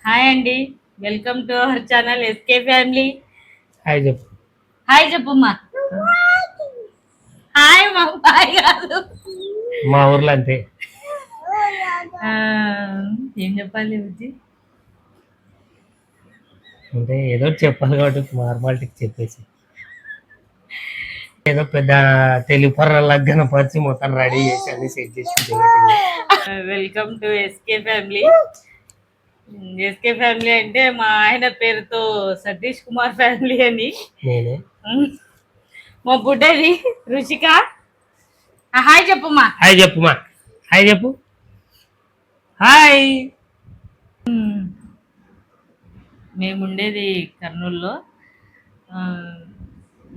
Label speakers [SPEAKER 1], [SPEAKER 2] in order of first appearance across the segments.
[SPEAKER 1] Hi అండి. Welcome to our channel SK family.
[SPEAKER 2] Hi చెప్పు.
[SPEAKER 1] Hi చెప్పమ్మా. హాయ్ మా బాయ్ కాదు.
[SPEAKER 2] మా ఊర్లో అంతే.
[SPEAKER 1] ఆ, ఏం చెప్పాలి బుజ్జి?
[SPEAKER 2] అంటే ఏదో ఒకటి చెప్పాలి కాబట్టి ఫార్మాలిటీకి చెప్పేసి ఏదో పెద్ద తెలిపర్ర లగ్గన పరిచి మొత్తం రెడీ చేసి అన్ని సెట్ చేసి
[SPEAKER 1] welcome to SK family. SK family అంటే మా ఆయన పేరుతో సతీష్ కుమార్ ఫ్యామిలీ అని.
[SPEAKER 2] నేనే.
[SPEAKER 1] మా బుడ్డది రుషిక. హాయ్ చెప్పమ్మా.
[SPEAKER 2] హాయ్ చెప్పుమా. హాయ్ చెప్పు. హాయ్.
[SPEAKER 1] మేము ఉండేది కర్నూలులో.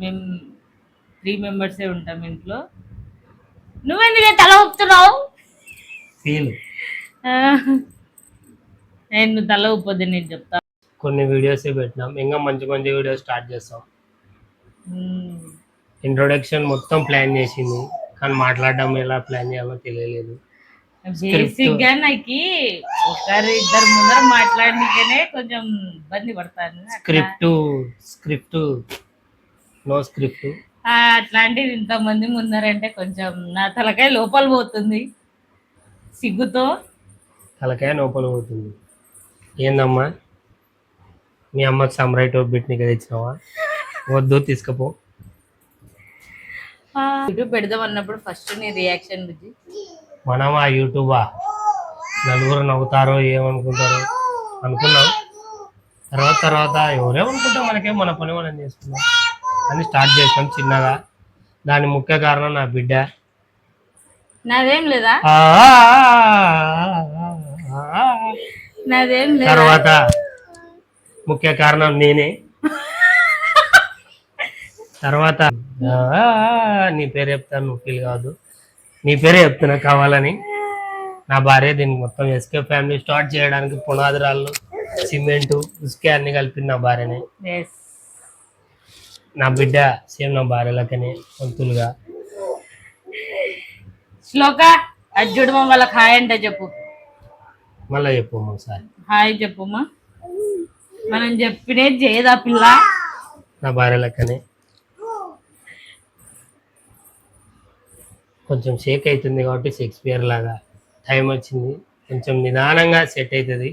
[SPEAKER 1] మేము 3 మెంబర్సే ఉంటాం ఇంట్లో. నువ్వెందుకే తల ఊపుతున్నావు?
[SPEAKER 2] ఫీల్
[SPEAKER 1] నేను తల ఊపొద్దు, నేను చెప్తా.
[SPEAKER 2] కొన్ని వీడియోసే పెట్టినాం, ఇంకా మంచి మంచి వీడియోస్ స్టార్ట్ చేస్తాం. ఇంట్రొడక్షన్ మొత్తం ప్లాన్ చేసింది, కానీ మాట్లాడడం ఎలా ప్లాన్ చేయాలో తెలియలేదు.
[SPEAKER 1] బేసిక్ గా నాకు ఒకరు ఇద్దరు ముందర మాట్లాడనికనే కొంచెం ఇబ్బంది పడతాను.
[SPEAKER 2] స్క్రిప్ట్ నో స్క్రిప్ట్
[SPEAKER 1] అట్లాంటిది ఇంతమంది ముందరంటే కొంచెం నా తలకాయ లోపల పోతుంది సిగ్గుతో.
[SPEAKER 2] తలకాయ లోపల పోతుంది. ఏందమ్మా, మీ అమ్మకి సమ్రైట్ బిట్ నీకు తెచ్చినావా? వద్దు, తీసుకపో.
[SPEAKER 1] యూట్యూబ్ పెడదాం అన్నప్పుడు ఫస్ట్ నీ రియాక్షన్ బుజ్జి?
[SPEAKER 2] మనం ఆ యూట్యూబా నలుగురు నవ్వుతారో ఏమనుకుంటారో అనుకున్నాం. తర్వాత ఎవరేమనుకుంటాం, మనకేం మన పని మనం చేసుకున్నాం అని స్టార్ట్ చేసాం చిన్నగా. దాని ముఖ్య కారణం నా బిడ్డ.
[SPEAKER 1] నాదేం లేదా? నాదేం లేదా?
[SPEAKER 2] తర్వాత ముఖ్య కారణం నేనే. తర్వాత నీ పేరు చెప్తాను, నువ్వు ఫీల్ కావద్దు, నీ పేరే చెప్తున్నా కావాలని. నా భార్య దీనికి మొత్తం ఎస్కే ఫ్యామిలీ స్టార్ట్ చేయడానికి పునాదిరాళ్ళు, సిమెంటు, ఇసుకే అన్ని కలిపింది నా భార్యనే. నా బిడ్డ సేమ్ నా భార్య లెక్కనే పంతులుగా.
[SPEAKER 1] శ్లోక అజ్జుడమ్మ వాళ్ళకి హాయ్ అంటే చెప్పు.
[SPEAKER 2] మళ్ళీ చెప్పు ఒకసారి.
[SPEAKER 1] హాయ్ చెప్పమ్మా. మనం చెప్పినది చేయదా పిల్ల?
[SPEAKER 2] నా భార్య లెక్కనే. కొంచెం షేక్ అవుతుంది కాబట్టి షేక్స్పియర్ లాగా టైం వచ్చింది, కొంచెం నిదానంగా సెట్ అవుతుంది.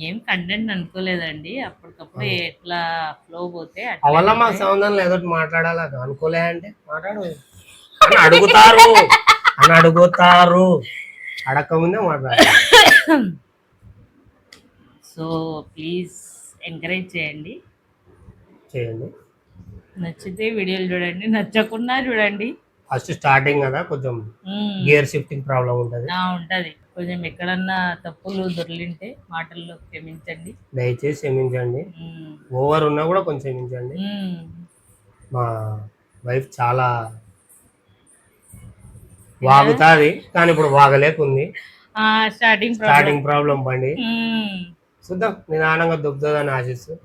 [SPEAKER 1] ఏం కంటెంట్ అనుకోలేదండి, అప్పటికప్పుడు ఎట్లా ఫ్లో పోతే
[SPEAKER 2] అవల్ల మా సంబంధంలో ఏదో మాట్లాడాలి. అనుకోలే అంటే మాట్లాడు అని అడుగుతారు, అడగకముందే మాట్లాడాలి.
[SPEAKER 1] సో ప్లీజ్ ఎంకరేజ్ చేయండి. నచ్చితే వీడియోలు చూడండి, నచ్చకుండా చూడండి.
[SPEAKER 2] ఫస్ట్ స్టార్టింగ్ కదా, కొంచెం గేర్ షిఫ్టింగ్ ప్రాబ్లం ఉంటుంది.
[SPEAKER 1] కొంచెం ఎక్కడన్నా తప్పులు దొరికింటే మాటల్లో క్షమించండి,
[SPEAKER 2] దయచేసి క్షమించండి. ఓవర్ ఉన్నా కూడా కొంచెం క్షమించండి. మా వైఫ్ చాలా వాగుతుంది, కానీ ఇప్పుడు వాగలేకుంది. స్టార్టింగ్ ప్రాబ్లం బండి. చూద్దాం, నిదానంగా దుబ్బుతుందని ఆశిస్తూ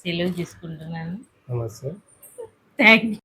[SPEAKER 1] సెలవు తీసుకుంటున్నాను.
[SPEAKER 2] నమస్తే.
[SPEAKER 1] Thank you.